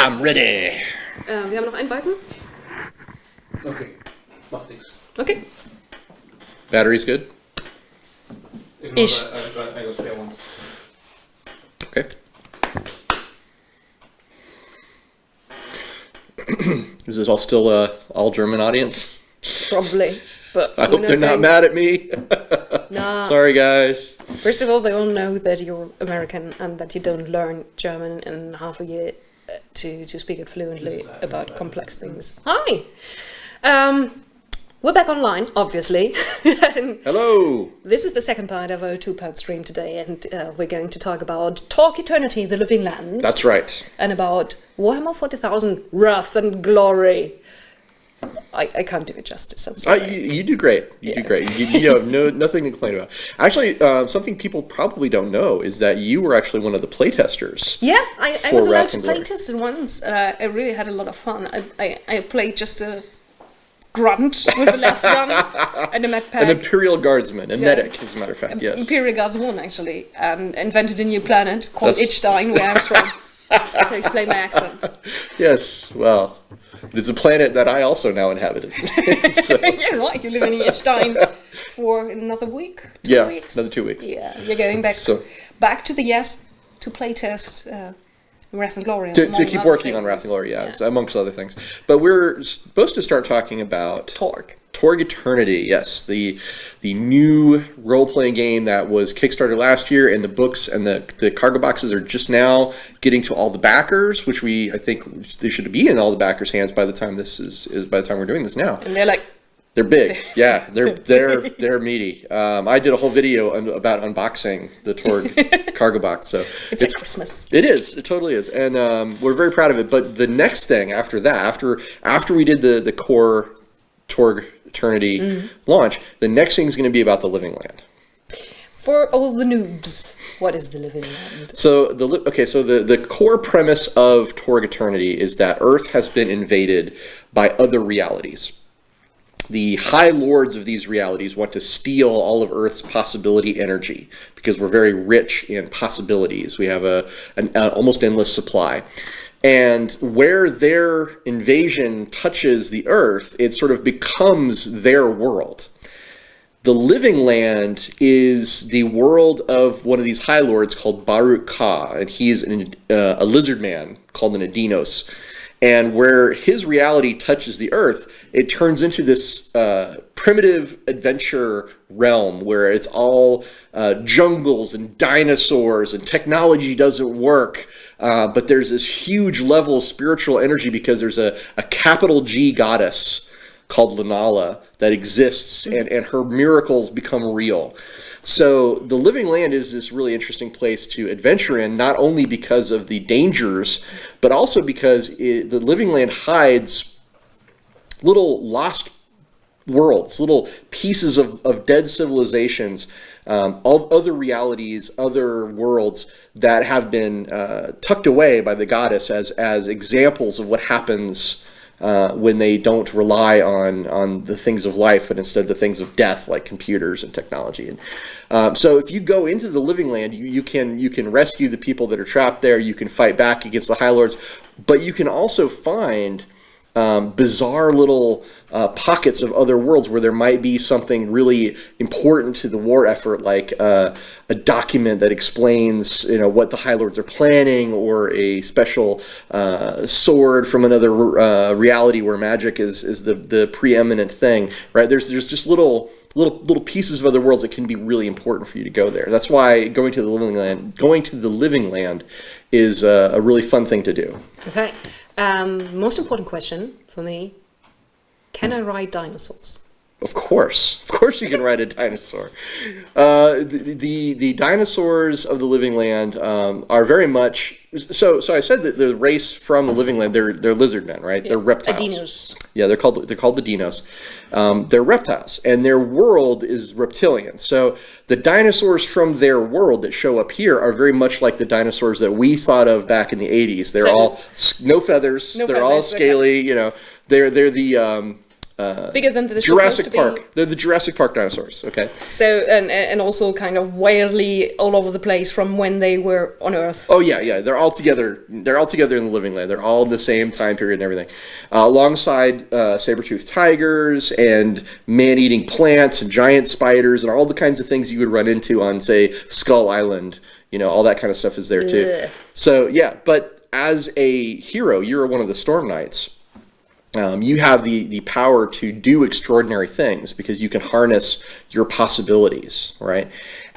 I'm ready. Wir haben noch einen Balken. Okay, mach nix. Okay. Battery's good? Ish. I got spare ones. Okay. Is this all still all German audience? Probably. But I hope they're not mad at me. Nah. Sorry, guys. First of all, they all know that you're American and that you don't learn German in half a year to speak it fluently about complex things. Hi! We're back online, obviously. Hello! This is the second part of our two-part stream today, and we're going to talk about Torg Eternity, the Living Land. That's right. And about Warhammer 40,000, Wrath and Glory. I can't do it justice, I'm sorry. You do great. You do great. You have nothing to complain about. Actually, something people probably don't know is that you were actually one of the playtesters. Yeah, I was allowed to Glory. playtest it once. I really had a lot of fun. I played just a grunt with a less gun and a med pack. An Imperial Guardsman, a medic, as a matter of fact, yes. Imperial Guards 1, actually, and invented a new planet called Ichstein, where I was from. I can explain my accent. Yes, well, it's a planet that I also now inhabited. So. Yeah, right, you live in Ichstein for another week? 2 weeks? Another 2 weeks. Yeah, you're going back to the to playtest Wrath and Glory. To keep working on Wrath and Glory, amongst other things. But we're supposed to start talking about Torg Eternity, yes, the new role-playing game that was Kickstarted last year, and the books and the cargo boxes are just now getting to all the backers, which I think they should be in all the backers' hands by the time by the time we're doing this now. And they're big, yeah. They're meaty. I did a whole video about unboxing the Torg cargo box. So it's like Christmas. It is. It totally is, and we're very proud of it. But the next thing after that, after we did the core Torg Eternity launch, the next thing is going to be about the Living Land. For all the noobs, what is the Living Land? So the core premise of Torg Eternity is that Earth has been invaded by other realities. The High Lords of these realities want to steal all of Earth's possibility energy because we're very rich in possibilities. We have an almost endless supply. And where their invasion touches the Earth, it sort of becomes their world. The Living Land is the world of one of these High Lords called Baruch Ka, and he's a lizard man called an Adinos. And where his reality touches the Earth, it turns into this primitive adventure realm where it's all jungles and dinosaurs and technology doesn't work. But there's this huge level of spiritual energy because there's a capital G goddess called Lunala that exists, and her miracles become real. So the Living Land is this really interesting place to adventure in, not only because of the dangers, but also because the Living Land hides little lost worlds, little pieces of dead civilizations, other realities, other worlds that have been tucked away by the goddess as examples of what happens when they don't rely on the things of life, but instead the things of death, like computers and technology. And so if you go into the Living Land, you can rescue the people that are trapped there. You can fight back against the High Lords, but you can also find bizarre little pockets of other worlds where there might be something really important to the war effort, like a document that explains what the High Lords are planning, or a special sword from another reality where magic is the preeminent thing. Right? There's just little pieces of other worlds that can be really important for you to go there. That's why going to the Living Land is a really fun thing to do. Okay. Most important question for me: can I ride dinosaurs? Of course you can ride a dinosaur. The dinosaurs of the Living Land are very much so. I said that the race from the Living Land, they're lizard men, right? Yeah. They're reptiles. Dinos. Yeah, they're called the Dinos. They're reptiles, and their world is reptilian. So the dinosaurs from their world that show up here are very much like the dinosaurs that we thought of back in the 80s. They're all no feathers. They're all scaly. They're the bigger than the Jurassic Park. They're the Jurassic Park dinosaurs. Okay. So and also kind of wildly all over the place from when they were on Earth. Oh yeah. They're all together. They're all together in the Living Land. They're all in the same time period and everything, alongside saber-toothed tigers and man-eating plants and giant spiders and all the kinds of things you would run into on, say, Skull Island. All that kind of stuff is there too. Yeah. So yeah, but as a hero, you're one of the Storm Knights. You have the power to do extraordinary things because you can harness your possibilities, right?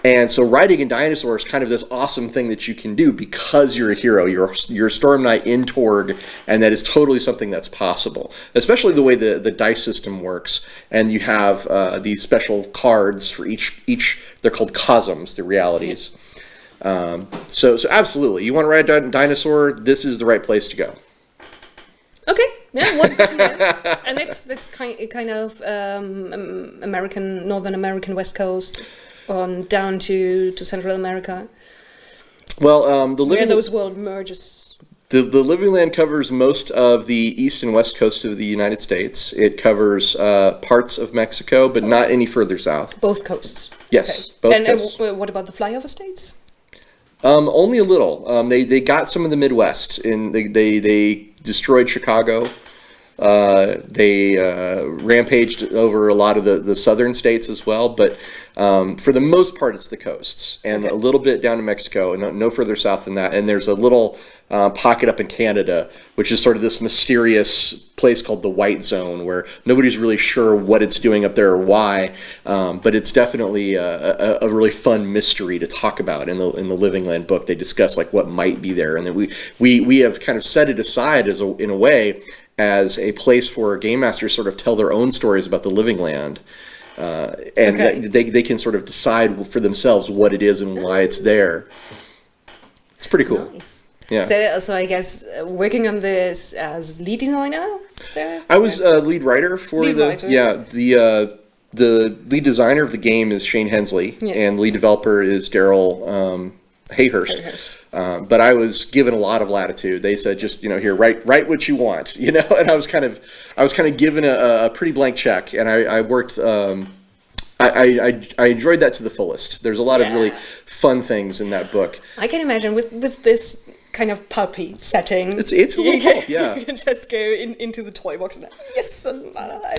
And so riding a dinosaur is kind of this awesome thing that you can do because you're a hero. You're a Storm Knight in Torg, and that is totally something that's possible. Especially the way the dice system works, and you have these special cards for each. They're called cosms, the realities. So absolutely, you want to ride a dinosaur, this is the right place to go. Okay, yeah, and that's kind of Northern American West Coast on down to Central America. Well, where those world merges. The Living Land covers most of the east and west coast of the United States. It covers parts of Mexico, but not any further south. Both coasts. Yes, okay. both coasts. And what about the flyover states? Only a little. They got some of the Midwest, and they destroyed Chicago. They rampaged over a lot of the southern states as well, but for the most part, it's the coasts and a little bit down to Mexico, and no further south than that. And there's a little pocket up in Canada, which is sort of this mysterious place called the White Zone, where nobody's really sure what it's doing up there or why, but it's definitely a really fun mystery to talk about. In the Living Land book, they discuss like what might be there, and then we have kind of set it aside in a way as a place for game masters sort of tell their own stories about the Living Land. And they can sort of decide for themselves what it is and why it's there. It's pretty cool. Nice. Yeah. So I guess working on this as lead designer? I was lead writer for writer. Yeah, the lead designer of the game is Shane Hensley, and lead developer is Daryl Hayhurst. But I was given a lot of latitude. They said, just here, write what you want, and I was kind of given a pretty blank check, and I worked. I enjoyed that to the fullest. There's a lot of really fun things in that book. I can imagine with this kind of pulpy setting. It's a little pulp, yeah. You can just go into the toy box and a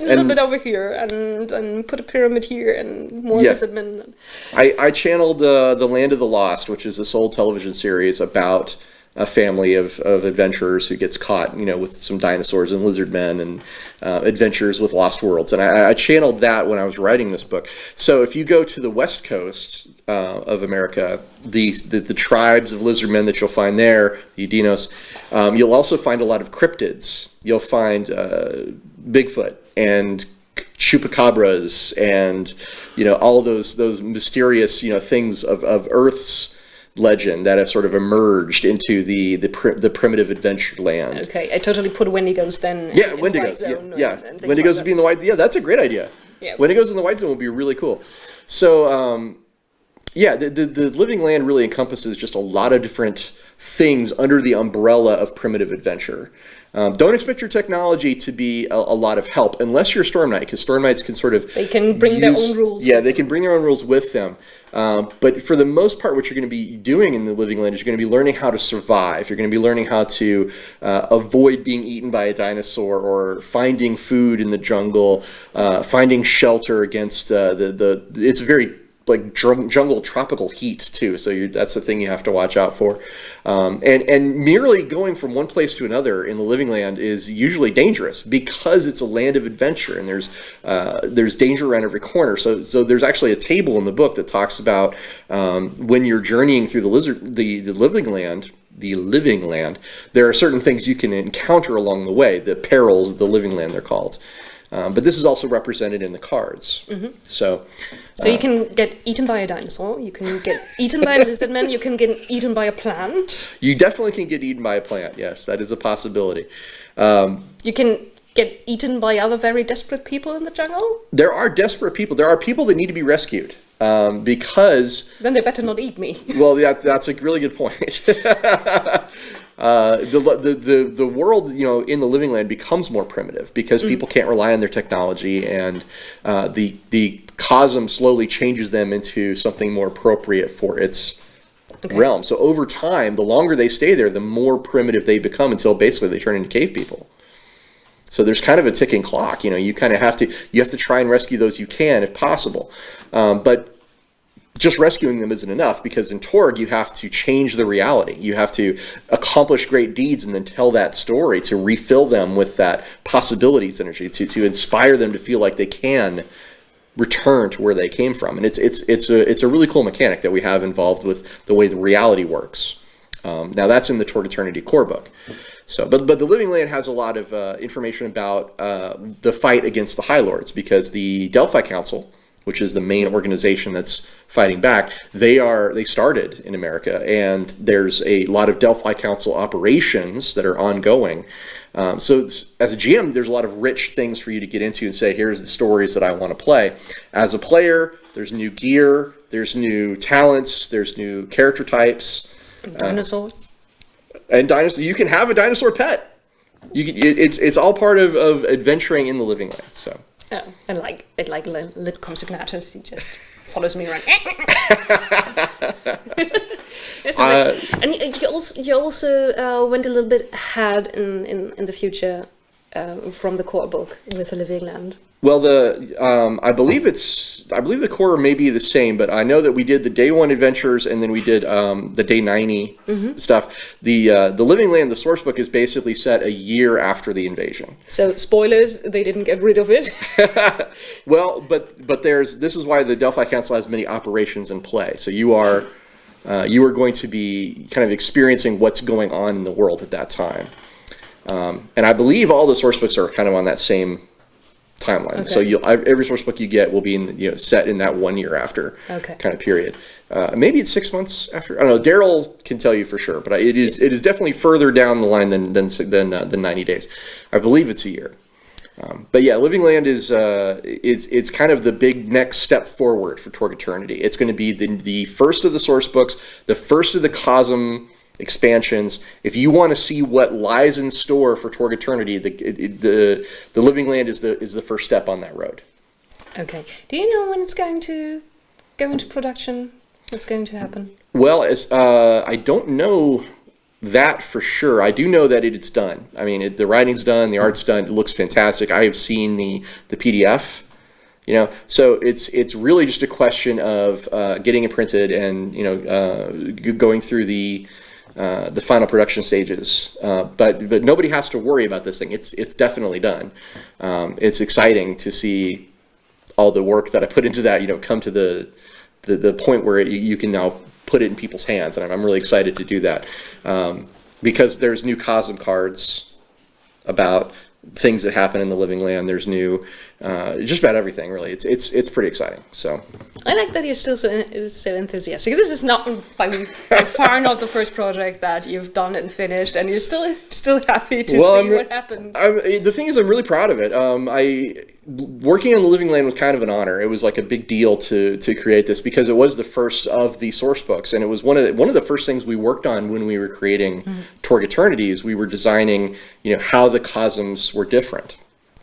little bit over here and put a pyramid here and more lizardmen. I channeled The Land of the Lost, which is this old television series about a family of adventurers who gets caught, with some dinosaurs and lizard men and adventures with lost worlds. And I channeled that when I was writing this book. So if you go to the west coast of America, the tribes of lizard men that you'll find there, the Udinos, you'll also find a lot of cryptids. You'll find Bigfoot and chupacabras and all of those mysterious things of Earth's legend that have sort of emerged into the primitive adventure land. Okay, I totally put Wendigos then. Yeah, Wendigos. Wendigos would be in the White Zone. Yeah, that's a great idea. Yeah. Wendigos in the White Zone would be really cool. So, the Living Land really encompasses just a lot of different things under the umbrella of primitive adventure. Don't expect your technology to be a lot of help unless you're a Storm Knight, because Storm Knights can sort of they can bring their own rules. Yeah, they can bring their own rules with them. But for the most part, what you're going to be doing in the Living Land is you're going to be learning how to survive. You're going to be learning how to avoid being eaten by a dinosaur, or finding food in the jungle, finding shelter against it's very like jungle tropical heat too, so that's the thing you have to watch out for. And merely going from one place to another in the Living Land is usually dangerous because it's a land of adventure, and there's danger around every corner. So there's actually a table in the book that talks about when you're journeying through the Living Land, there are certain things you can encounter along the way, the perils of the Living Land, they're called. But this is also represented in the cards. Mm-hmm. So you can get eaten by a dinosaur, you can get eaten by a lizardman, you can get eaten by a plant. You definitely can get eaten by a plant, yes, that is a possibility. You can get eaten by other very desperate people in the jungle? There are desperate people. There are people that need to be rescued. Because... Then they better not eat me. Well, that's a really good point. The the world, in the Living Land becomes more primitive because people can't rely on their technology, and the cosm slowly changes them into something more appropriate for its realm. So over time, the longer they stay there, the more primitive they become until basically they turn into cave people. So there's kind of a ticking clock. You kind of have to try and rescue those you can if possible, but just rescuing them isn't enough, because in Torg you have to change the reality. You have to accomplish great deeds and then tell that story to refill them with that possibilities energy, to inspire them to feel like they can return to where they came from. And it's a really cool mechanic that we have involved with the way the reality works. Now that's in the Torg Eternity core book. So, but the Living Land has a lot of information about the fight against the High Lords, because the Delphi Council, which is the main organization that's fighting back, they started in America, and there's a lot of Delphi Council operations that are ongoing. So as a GM, there's a lot of rich things for you to get into and say, here's the stories that I want to play. As a player, there's new gear, there's new talents, there's new character types. Dinosaurs. And dinosaur, you can have a dinosaur pet. It's all part of adventuring in the Living Land. So. Oh, and lit Compsognathus, he just follows me around. And you also went a little bit ahead in the future from the core book with the Living Land. Well, I believe the core may be the same, but I know that we did the day 1 adventures, and then we did the day 90 stuff. The Living Land, the source book, is basically set a year after the invasion. So spoilers, they didn't get rid of it. Well, but this is why the Delphi Council has many operations in play. So you are going to be kind of experiencing what's going on in the world at that time. And I believe all the source books are kind of on that same timeline. Okay. So every source book you get will be set in that 1 year after kind of period. Maybe it's 6 months after. I don't know. Daryl can tell you for sure, but it is definitely further down the line than 90 days. I believe it's a year. But yeah, Living Land is it's kind of the big next step forward for Torg Eternity. It's going to be the first of the source books, the first of the Cosm expansions. If you want to see what lies in store for Torg Eternity, the Living Land is the first step on that road. Okay. Do you know when it's going to go into production? What's going to happen? Well, I don't know that for sure. I do know that it's done. I mean, the writing's done, the art's done. It looks fantastic. I have seen the PDF. So it's really just a question of getting it printed and going through the final production stages, but nobody has to worry about this thing. It's definitely done. It's exciting to see all the work that I put into that, come to the point where you can now put it in people's hands, and I'm really excited to do that, because there's new Cosm cards about things that happen in the Living Land. There's new, just about everything, really. It's pretty exciting. So I like that you're still so enthusiastic. This is not by far not the first project that you've done and finished, and you're still happy to see what happens. The thing is, I'm really proud of it. Working on the Living Land was kind of an honor. It was like a big deal to create this, because it was the first of the source books, and it was one of the first things we worked on when we were creating Torg Eternity. Is we were designing, how the cosms were different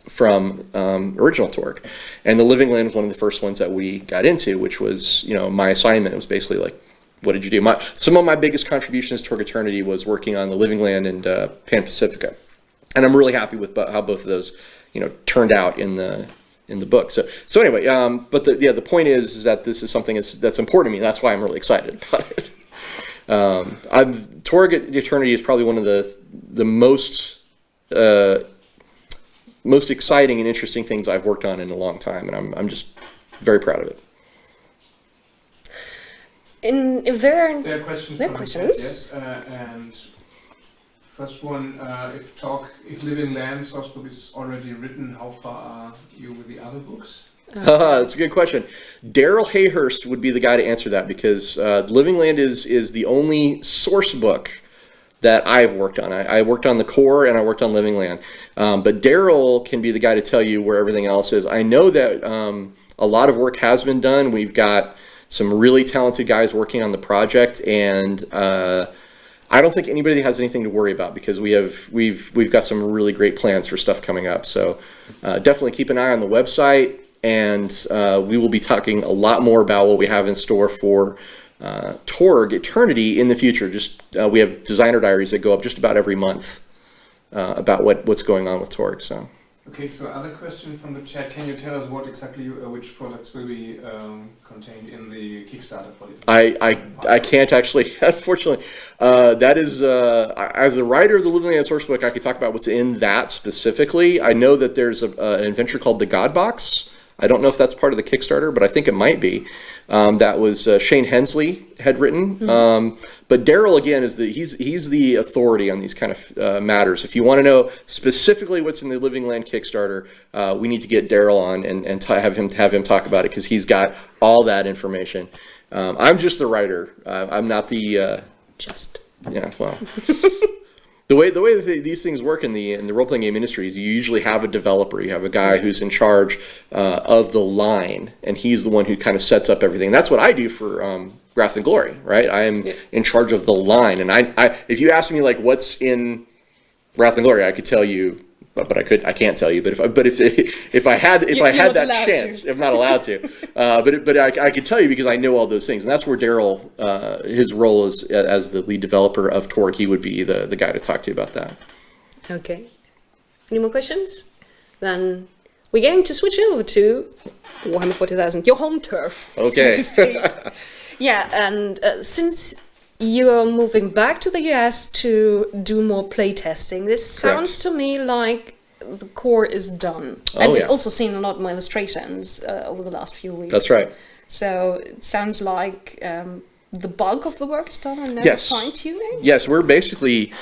from original Torg, and the Living Land was one of the first ones that we got into, which was my assignment. It was basically like, what did you do? Some of my biggest contributions to Torg Eternity was working on the Living Land and Pan Pacifica, and I'm really happy with how both of those turned out in the book. So anyway, but the point is that this is something that's important to me. That's why I'm really excited about it. Torg Eternity is probably one of the most exciting and interesting things I've worked on in a long time, and I'm just very proud of it. And if there are questions, yes, and first one, if Living Land sourcebook is already written, how far are you with the other books? That's a good question. Daryl Hayhurst would be the guy to answer that, because Living Land is the only source book that I've worked on. I worked on the core and I worked on Living Land. But Daryl can be the guy to tell you where everything else is. I know that a lot of work has been done. We've got some really talented guys working on the project, and I don't think anybody has anything to worry about because we've got some really great plans for stuff coming up. So definitely keep an eye on the website, and we will be talking a lot more about what we have in store for Torg Eternity in the future. Just we have designer diaries that go up just about every month about what's going on with Torg. So. Okay, so other question from the chat. Can you tell us what exactly which products will be contained in the Kickstarter for this? I can't actually, unfortunately. That is, as the writer of the Living Land Sourcebook, I could talk about what's in that specifically. I know that there's an adventure called the God Box. I don't know if that's part of the Kickstarter, but I think it might be. That was Shane Hensley had written. But Daryl, again, he's the authority on these kind of matters. If you want to know specifically what's in the Living Land Kickstarter, we need to get Daryl on and have him talk about it because he's got all that information. I'm just the writer. I'm not the Just. Yeah. Well. The way that these things work in the role-playing game industry is you usually have a developer. You have a guy who's in charge of the line, and he's the one who kind of sets up everything. And that's what I do for Wrath and Glory, right? I am in charge of the line. And I if you ask me like what's in Wrath and Glory, I could tell you, but I can't tell you. But if I had that chance, if not allowed to, but I could tell you because I know all those things, and that's where Daryl, his role is as the lead developer of Torg, he would be the guy to talk to about that. Okay. Any more questions? Then we're going to switch over to Warhammer 40,000, your home turf. Okay. So to speak. Yeah, and since you're moving back to the US to do more playtesting, this sounds to me like the core is done. And we've also seen a lot more illustrations over the last few weeks. That's right. So it sounds like the bulk of the work is done and now fine-tuning? Yes, we're basically,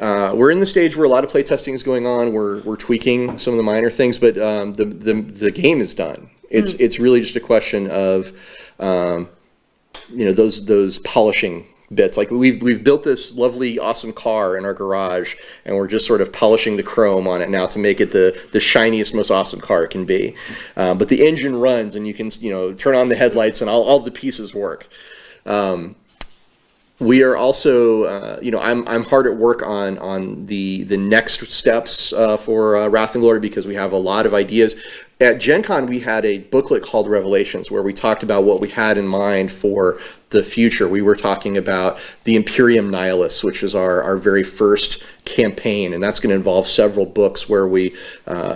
we're in the stage where a lot of playtesting is going on. We're tweaking some of the minor things, but the game is done. It's really just a question of, those polishing bits. Like we've built this lovely, awesome car in our garage, and we're just sort of polishing the chrome on it now to make it the shiniest, most awesome car it can be. But the engine runs, and you can turn on the headlights, and all the pieces work. We are also, I'm hard at work on the next steps for Wrath and Glory because we have a lot of ideas. At Gen Con, we had a booklet called Revelations where we talked about what we had in mind for the future. We were talking about the Imperium Nihilus, which is our very first campaign, and that's going to involve several books where we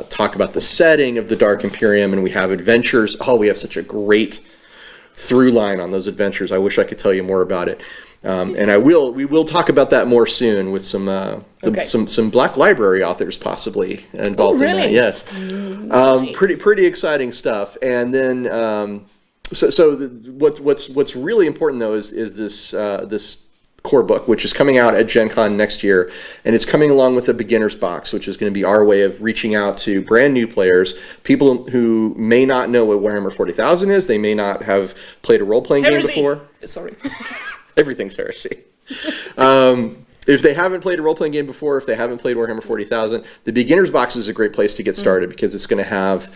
talk about the setting of the Dark Imperium, and we have adventures. Oh, we have such a great through line on those adventures. I wish I could tell you more about it. And we will talk about that more soon with some Black Library authors possibly involved in that. Yes, nice. Pretty exciting stuff. And then what's really important though is this core book, which is coming out at Gen Con next year, and it's coming along with a beginner's box, which is going to be our way of reaching out to brand new players, people who may not know what Warhammer 40,000 is, they may not have played a role-playing game before. Sorry. Everything's heresy. If they haven't played a role-playing game before, if they haven't played Warhammer 40,000, the beginner's box is a great place to get started because it's going to have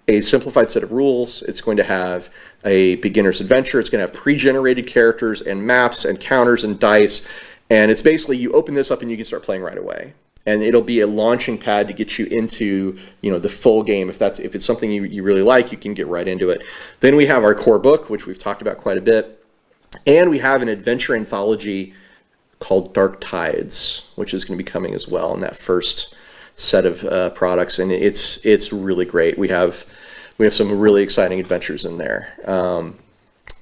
a simplified set of rules. It's going to have a beginner's adventure. It's going to have pre-generated characters and maps and counters and dice. And it's basically you open this up and you can start playing right away. And it'll be a launching pad to get you into the full game. If it's something you really like, you can get right into it. Then we have our core book, which we've talked about quite a bit. And we have an adventure anthology called Dark Tides, which is going to be coming as well in that first set of products, and it's really great. We have some really exciting adventures in there.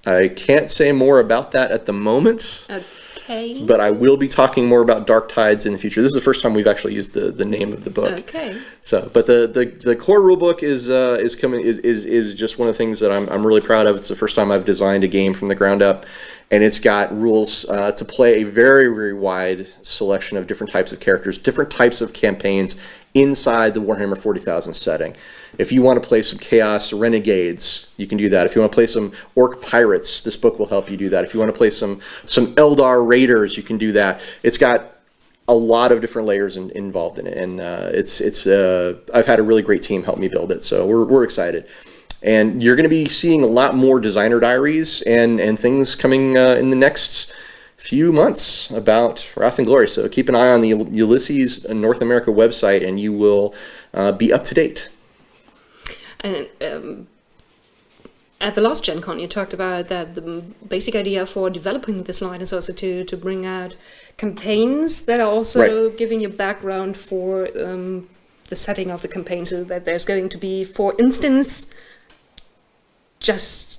I can't say more about that at the moment. Okay. But I will be talking more about Dark Tides in the future. This is the first time we've actually used the name of the book. Okay. So, but the core rulebook is just one of the things that I'm really proud of. It's the first time I've designed a game from the ground up, and it's got rules to play a very, very wide selection of different types of characters, different types of campaigns inside the Warhammer 40,000 setting. If you want to play some Chaos Renegades, you can do that. If you want to play some Orc Pirates, this book will help you do that. If you want to play some Eldar Raiders, you can do that. It's got a lot of different layers involved in it, and I've had a really great team help me build it, so we're excited. And you're going to be seeing a lot more designer diaries and things coming in the next few months about Wrath and Glory. So keep an eye on the Ulysses North America website, and you will be up to date. And at the last Gen Con, you talked about that the basic idea for developing this line is also to bring out campaigns that are also giving you background for the setting of the campaign, so that there's going to be, for instance, just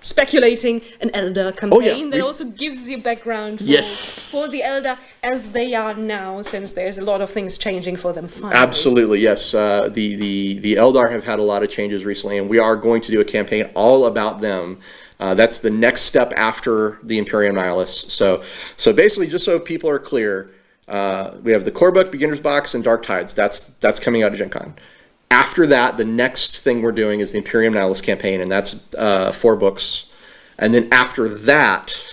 speculating an Elder campaign that also gives you background for the Elder as they are now, since there's a lot of things changing for them finally. Absolutely, yes. The Eldar have had a lot of changes recently, and we are going to do a campaign all about them. That's the next step after the Imperium Nihilus. So basically, just so people are clear, we have the core book, Beginner's Box, and Dark Tides. That's coming out of Gen Con. After that, the next thing we're doing is the Imperium Nihilus campaign, and that's 4 books. And then after that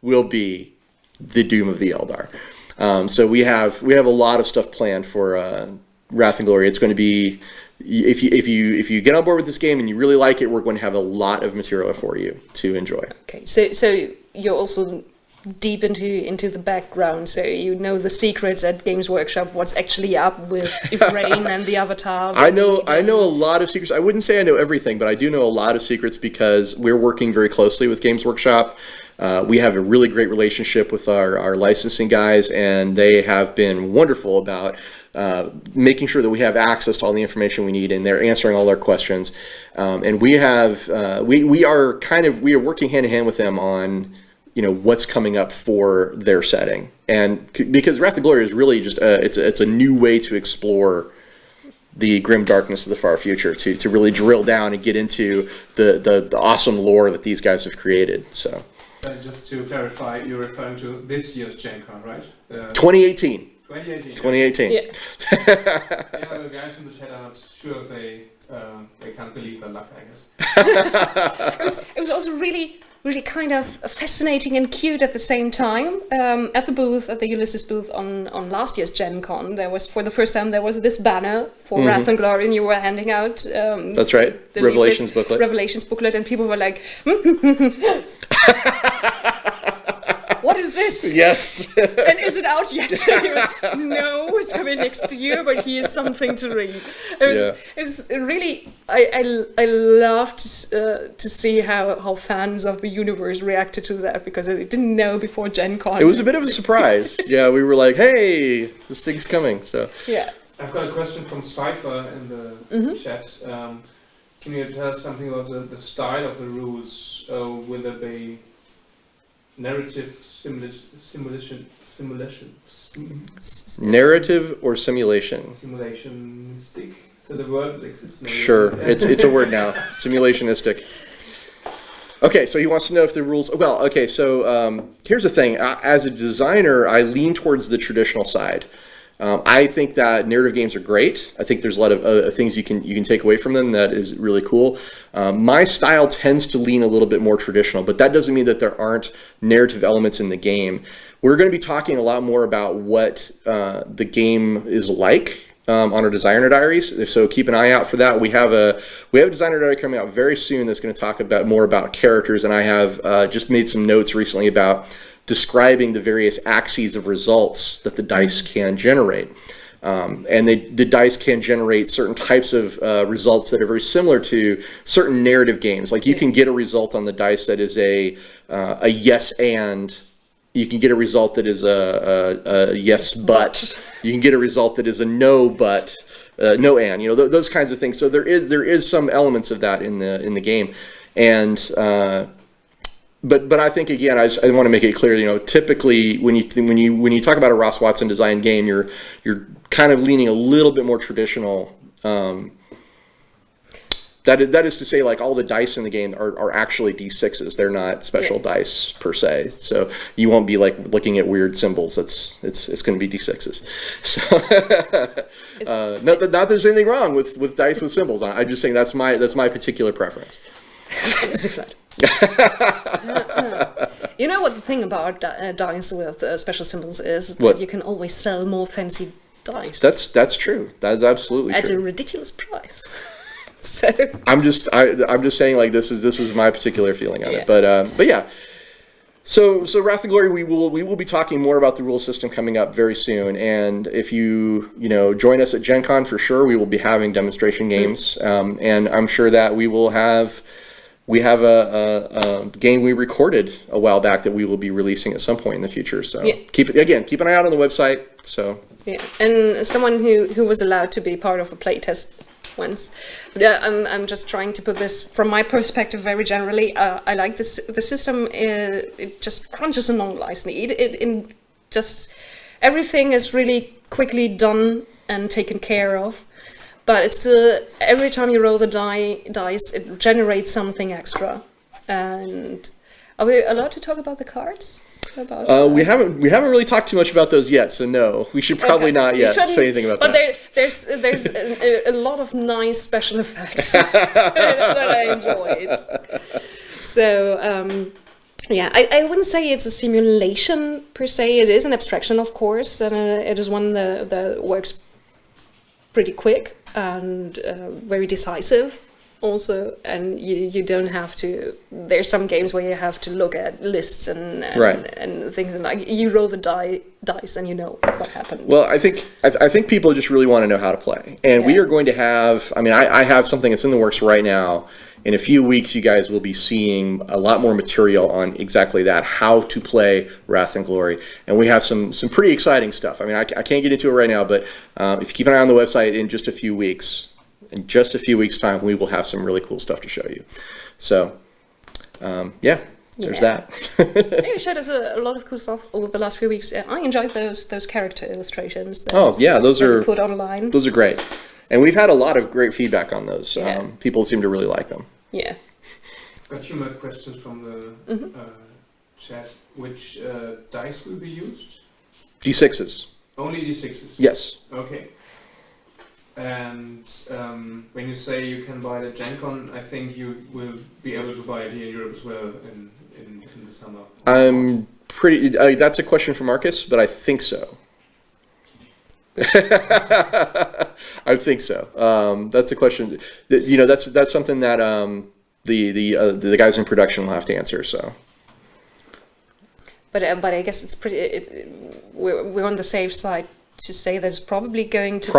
will be the Doom of the Eldar. So we have a lot of stuff planned for Wrath and Glory. It's going to be, if you get on board with this game and you really like it, we're going to have a lot of material for you to enjoy. Okay, so you're also deep into the background, so you know the secrets at Games Workshop, what's actually up with Ifrain and the Avatar. I know a lot of secrets. I wouldn't say I know everything, but I do know a lot of secrets because we're working very closely with Games Workshop. We have a really great relationship with our licensing guys, and they have been wonderful about making sure that we have access to all the information we need, and they're answering all our questions. And we are working hand in hand with them on what's coming up for their setting, and because Wrath of Glory is really just it's a new way to explore the grim darkness of the far future, to really drill down and get into the awesome lore that these guys have created. So just to clarify, you're referring to this year's Gen Con, right? 2018. 2018. Yeah. The guys in the chat are not sure if they can't believe their luck, I guess. It was also really kind of fascinating and cute at the same time. At the Ulysses booth on last year's Gen Con, there was, for the first time, there was this banner for Wrath and Glory, and you were handing out that's right, the Revelations booklet, and people were like, what is this? Yes. And is it out yet? No, it's coming next year, but here's something to read. It was really, I loved to see how fans of the universe reacted to that, because I didn't know before Gen Con. It was a bit of a surprise. Yeah, we were like, hey, this thing's coming. So yeah. I've got a question from Cypher in the chat. Can you tell us something about the style of the rules? Will there be narrative simulation? Narrative or simulation? Simulationistic. So the word exists now. Sure, it's a word now. Simulationistic. Okay, so he wants to know if the rules. Well, okay, so here's the thing. As a designer, I lean towards the traditional side. I think that narrative games are great. I think there's a lot of things you can take away from them that is really cool. My style tends to lean a little bit more traditional, but that doesn't mean that there aren't narrative elements in the game. We're going to be talking a lot more about what the game is like on our designer diaries. So keep an eye out for that. We have a designer diary coming out very soon that's going to talk more about characters, and I have just made some notes recently about describing the various axes of results that the dice can generate. And the dice can generate certain types of results that are very similar to certain narrative games. Like you can get a result on the dice that is a yes and. You can get a result that is a yes but. You can get a result that is a no but, no and. Those kinds of things. So there is some elements of that in the game, and. But I think, again, I want to make it clear. Typically when you talk about a Ross Watson design game, you're kind of leaning a little bit more traditional. That is to say, like, all the dice in the game are actually D6s. They're not special dice per se. So you won't be like looking at weird symbols. It's going to be D6s. So not that there's anything wrong with dice with symbols. I'm just saying that's my particular preference. You know what the thing about dice with special symbols is? That you can always sell more fancy dice. That's true. That is absolutely true. At a ridiculous price. So I'm just saying, like, this is my particular feeling on it. But yeah. So Wrath and Glory, we will be talking more about the rule system coming up very soon. And if you join us at Gen Con for sure, we will be having demonstration games, and I'm sure that we have a game we recorded a while back that we will be releasing at some point in the future. So keep an eye out on the website. So and someone who was allowed to be part of a playtest once. But I'm just trying to put this from my perspective very generally. I like this. The system it just crunches along nicely. It just everything is really quickly done and taken care of. But it's still every time you roll the dice, it generates something extra. And are we allowed to talk about the cards? We haven't really talked too much about those yet, so no, we should probably not yet say anything about that. But there's a lot of nice special effects that I enjoyed. So I wouldn't say it's a simulation per se. It is an abstraction, of course, and it is one that works pretty quick and very decisive. Also, and you don't have to. There's some games where you have to look at lists and things, and like you roll the dice and you know what happened. Well, I think people just really want to know how to play, and we are going to have. I mean, I have something that's in the works right now. In a few weeks, you guys will be seeing a lot more material on exactly that, how to play Wrath and Glory, and we have some pretty exciting stuff. I mean, I can't get into it right now, but if you keep an eye on the website, in just a few weeks. In just a few weeks' time, we will have some really cool stuff to show you. So, there's that. You showed us a lot of cool stuff over the last few weeks. I enjoyed those character illustrations. Those are put online. Those are great, and we've had a lot of great feedback on those. People seem to really like them. Yeah. Got a few more questions from the chat. Which dice will be used? D6s. Only D6s. Yes. Okay. And when you say you can buy it at Gen Con, I think you will be able to buy it here in Europe as well in the summer. I'm pretty. That's a question for Marcus, but I think so. I think so. That's a question. That's something that the guys in production will have to answer. So. But I guess it's pretty. We're on the safe side to say that it's probably going to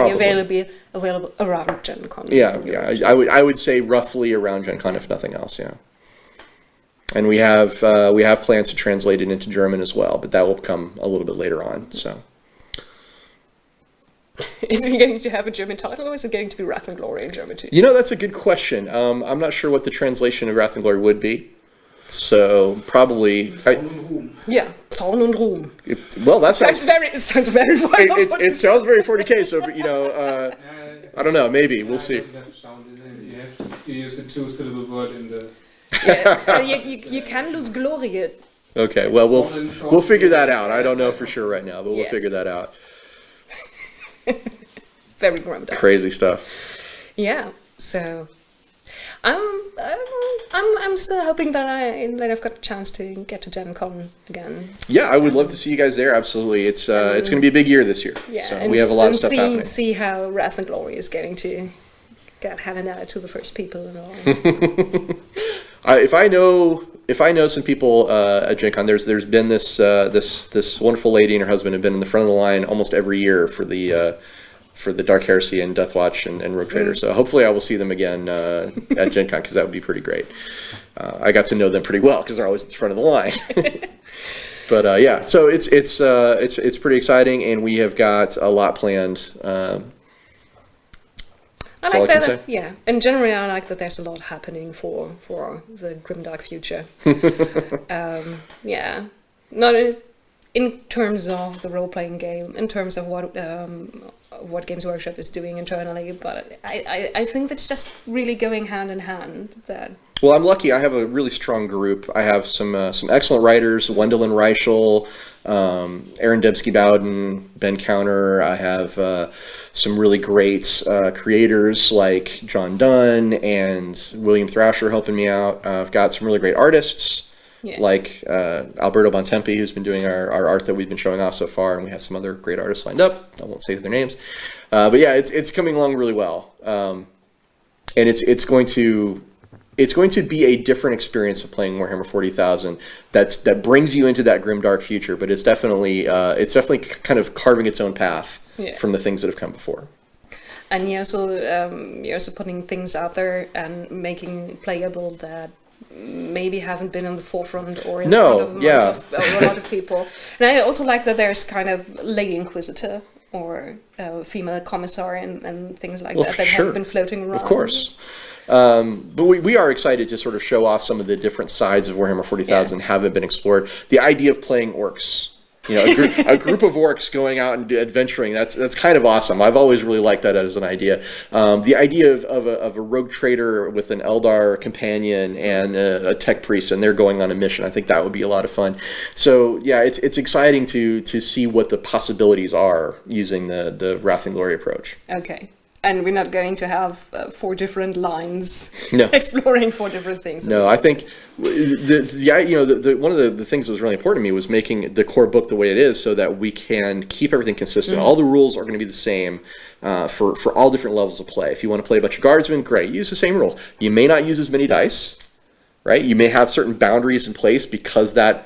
be available around Gen Con. Yeah. I would say roughly around Gen Con, if nothing else. Yeah. And we have plans to translate it into German as well, but that will come a little bit later on. So. Is it going to have a German title, or is it going to be Wrath and Glory in German too? That's a good question. I'm not sure what the translation of Wrath and Glory would be. So probably. Zorn und Ruhm. Well, that sounds very. It sounds very. It sounds very 40K. So I don't know. Maybe we'll see. You use a two-syllable word in the. You can lose glory. Okay. Well, we'll figure that out. I don't know for sure right now, but we'll figure that out. Very grimmed up. Crazy stuff. Yeah. So. I'm still hoping that I've got a chance to get to Gen Con again. Yeah, I would love to see you guys there. Absolutely, it's going to be a big year this year. Yeah, so we have a lot of stuff happening. See how Wrath and Glory is going to get handed out to the first people and all. If I know some people at Gen Con, there's been this wonderful lady and her husband have been in the front of the line almost every year for the Dark Heresy and Death Watch and Rogue Trader. So hopefully I will see them again at Gen Con, because that would be pretty great. I got to know them pretty well because they're always at the front of the line. But so it's pretty exciting, and we have got a lot planned. I like that. Yeah, in general, I like that there's a lot happening for the grimdark future. Not in terms of the role-playing game, in terms of what Games Workshop is doing internally, but I think that's just really going hand in hand. Well, I'm lucky. I have a really strong group. I have some excellent writers: Wendelin Reichel, Aaron Debsky-Bowden, Ben Counter. I have some really great creators like John Dunn and William Thrasher helping me out. I've got some really great artists. Yeah. Like Alberto Bontempi, who's been doing our art that we've been showing off so far, and we have some other great artists lined up. I won't say their names, but yeah, it's coming along really well, and it's going to it's going to be a different experience of playing Warhammer 40,000. That brings you into that grimdark future, but it's definitely kind of carving its own path from the things that have come before. And you're also putting things out there and making it playable that maybe haven't been in the forefront or in front of minds of a lot of people. And I also like that there's kind of Lady Inquisitor or female commissar and things like that have been floating around. Of course. But we are excited to sort of show off some of the different sides of Warhammer 40,000 haven't been explored. The idea of playing orcs, a group of orcs going out and adventuring, that's kind of awesome. I've always really liked that as an idea. The idea of a rogue trader with an Eldar companion and a tech priest, and they're going on a mission, I think that would be a lot of fun. So yeah, it's exciting to see what the possibilities are using the Wrath and Glory approach. Okay. And we're not going to have 4 different lines exploring 4 different things. No, I think one of the things that was really important to me was making the core book the way it is, so that we can keep everything consistent. All the rules are going to be the same for all different levels of play. If you want to play a bunch of guardsmen, great, use the same rules. You may not use as many dice, right? You may have certain boundaries in place because that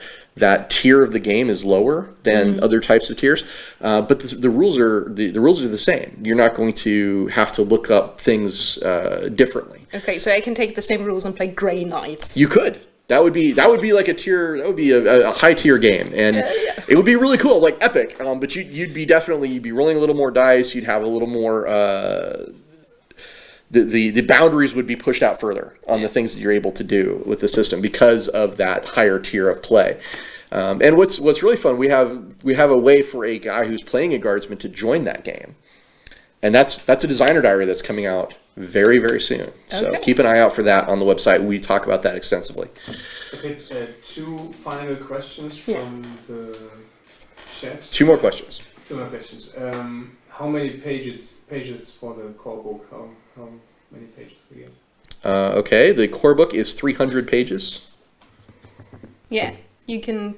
tier of the game is lower than other types of tiers, but the rules are the same. You're not going to have to look up things differently. Okay, so I can take the same rules and play Grey Knights. You could. That would be like a tier. That would be a high tier game, and it would be really cool, like epic. But you'd be rolling a little more dice. You'd have a little more. The boundaries would be pushed out further on the things that you're able to do with the system because of that higher tier of play. And what's really fun, we have a way for a guy who's playing a guardsman to join that game, and that's a designer diary that's coming out very, very soon. So keep an eye out for that on the website. We talk about that extensively. Okay, 2 final questions from the chat. 2 more questions. 2 more questions. How many pages for the core book? How many pages do we get? Okay, the core book is 300 pages. Yeah, you can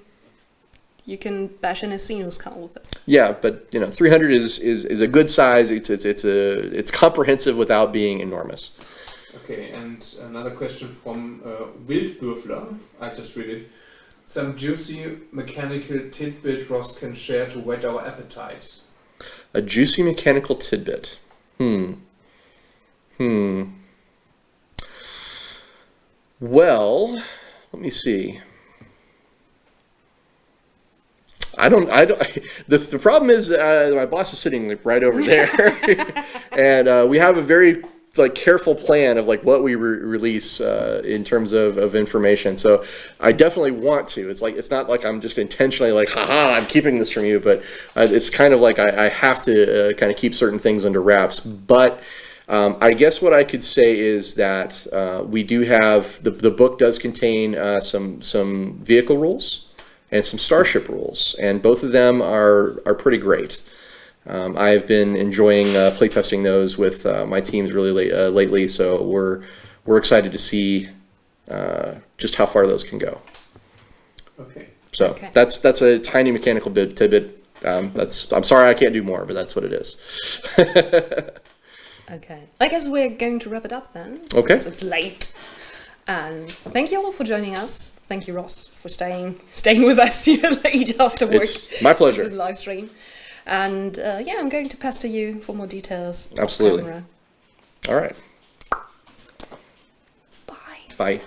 bash in a Sinus count with it. Yeah, but 300 is a good size. It's comprehensive without being enormous. Okay, and another question from Wildwürfler. I just read it. Some juicy mechanical tidbit Ross can share to whet our appetites. A juicy mechanical tidbit. Well, let me see. The problem is my boss is sitting right over there, and we have a very careful plan of what we release in terms of information. So I definitely want to. It's not like I'm just intentionally haha, I'm keeping this from you, but it's kind of like I have to kind of keep certain things under wraps. But I guess what I could say is that we do have the book does contain some vehicle rules and some starship rules, and both of them are pretty great. I've been enjoying playtesting those with my teams really lately, so we're excited to see just how far those can go. Okay. So that's a tiny mechanical tidbit. I'm sorry I can't do more, but that's what it is. Okay. I guess we're going to wrap it up then. Okay. Because it's late. And thank you all for joining us. Thank you, Ross, for staying with us here late after work. It's my pleasure. The live stream. And I'm going to pester you for more details. Absolutely. All right. Bye. Bye.